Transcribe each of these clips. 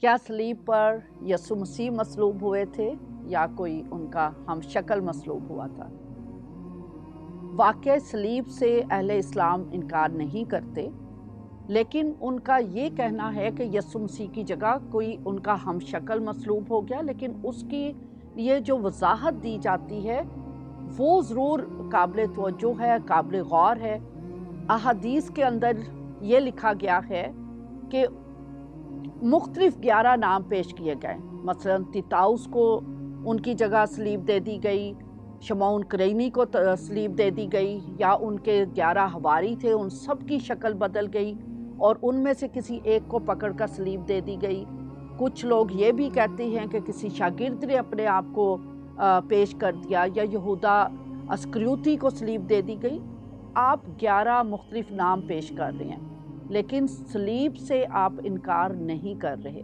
क्या सलीब पर यसु मसीह मसलूब हुए थे या कोई उनका हम शक्ल मसलूब हुआ था? वाक़ई सलीब से अहले इस्लाम इनकार नहीं करते, लेकिन उनका ये कहना है कि यसु मसीह की जगह कोई उनका हम शक्ल मसलूब हो गया। लेकिन उसकी ये जो वजाहत दी जाती है वो ज़रूर काबिल तवज्जो है, काबिल गौर है। अहादीस के अंदर ये लिखा गया है कि मुख्तलिफ 11 नाम पेश किए गए। मसलन तिताउस को उनकी जगह सलीब दे दी गई, शमौन करैनी को सलीब दे दी गई, या उनके 11 हवारी थे उन सब की शक्ल बदल गई और उनमें से किसी एक को पकड़कर सलीब दे दी गई। कुछ लोग ये भी कहते हैं कि किसी शागिर्द ने अपने आप को पेश कर दिया, या यहूदा अस्करियोती को सलीब दे दी गई। आप 11 मुख्तलिफ नाम पेश कर रहे हैं, लेकिन सलीब से आप इनकार नहीं कर रहे।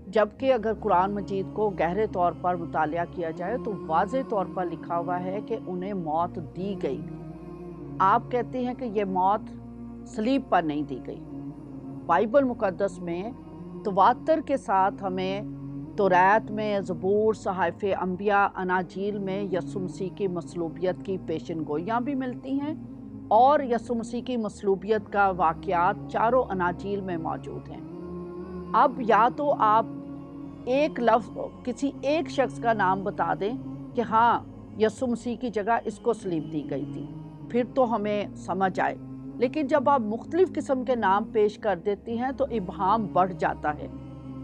जबकि अगर कुरान मजीद को गहरे तौर पर मुतालिया किया जाए तो वाज़े तौर पर लिखा हुआ है कि उन्हें मौत दी गई। आप कहते हैं कि ये मौत सलीब पर नहीं दी गई। बाइबल मुक़द्दस में तवातर के साथ हमें तौरात में, ज़बूर, सहाइफ़े अंबिया, अनाजील में यसु मसीह की मसलूबियत की पेशनगोइयाँ भी मिलती हैं, और यसु मसीह की मसलूबियत का वाक़यात चारों अनाजील में मौजूद हैं। अब या तो आप एक लफ्ज़ किसी एक शख्स का नाम बता दें कि हाँ, यसु मसीह की जगह इसको सलीब दी गई थी, फिर तो हमें समझ आए। लेकिन जब आप मुख्तलिफ़ किस्म के नाम पेश कर देती हैं तो इबहाम बढ़ जाता है।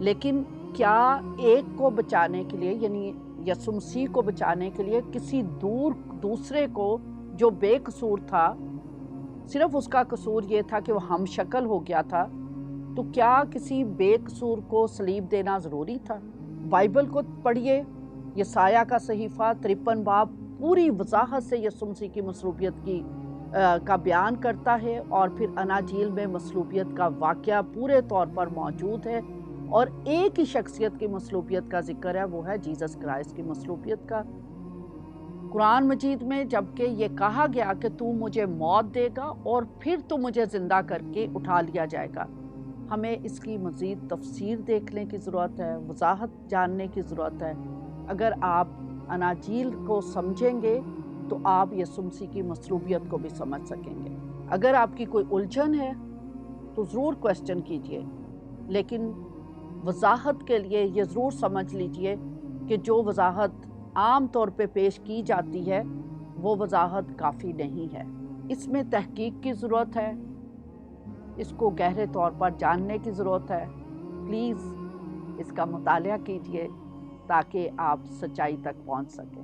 लेकिन क्या एक को बचाने के लिए, यानी यसु मसीह को बचाने के लिए, किसी दूसरे को जो बेकसूर था, सिर्फ उसका कसूर ये था कि वो हम शक्ल हो गया था, तो क्या किसी बेकसूर को सलीब देना ज़रूरी था? बाइबल को पढ़िए, यसाया का सहीफ़ा 53 बाब पूरी वजाहत से यसु मसीह की मसलूबियत का बयान करता है, और फिर अनाजील में मसलूबियत का वाक़या पूरे तौर पर मौजूद है, और एक ही शख्सियत की मसलूबियत का जिक्र है, वो है जीसस क्राइस्ट की मसलूबियत का। कुरान मजीद में जबकि ये कहा गया कि तू मुझे मौत देगा और फिर तू मुझे ज़िंदा करके उठा लिया जाएगा, हमें इसकी मज़ीद तफसीर देखने की ज़रूरत है, वजाहत जानने की ज़रूरत है। अगर आप अनाजील को समझेंगे तो आप यसु मसीह की मसलूबियत को भी समझ सकेंगे। अगर आपकी कोई उलझन है तो ज़रूर क्वेश्चन कीजिए, लेकिन वजाहत के लिए ये ज़रूर समझ लीजिए कि जो वजाहत आम तौर पे पेश की जाती है वो वजाहत काफ़ी नहीं है। इसमें तहकीक की ज़रूरत है, इसको गहरे तौर पर जानने की ज़रूरत है। प्लीज़ इसका मुतालिया कीजिए ताकि आप सच्चाई तक पहुंच सकें।